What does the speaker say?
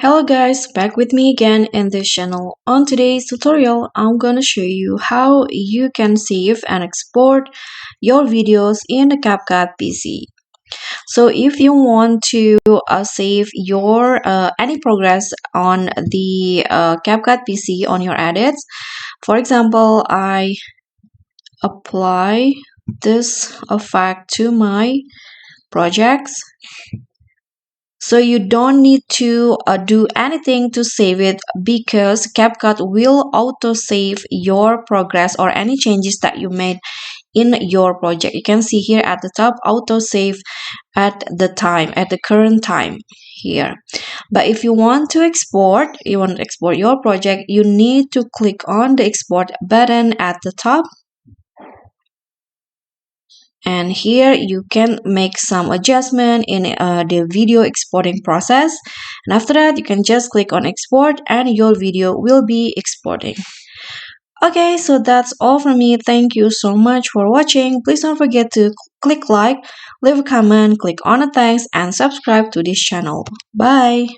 Hello guys, back with me again in this channel. On today's tutorial, I'm gonna show you how you can save and export your videos in the CapCut PC. So if you want to save your any progress on the CapCut PC on your edits, for example, I apply this effect to my projects. So you don't need to do anything to save it because CapCut will auto save your progress or any changes that you made in your project. You can see here at the top auto save at the current time here. But if you want to export, your project, you need to click on the export button at the top, and here you can make some adjustment in the video exporting process, and after that you can just click on export and your video will be exporting. Okay, so that's all from me. Thank you so much for watching. Please don't forget to click like, leave a comment, click on the thanks, and subscribe to this channel. Bye.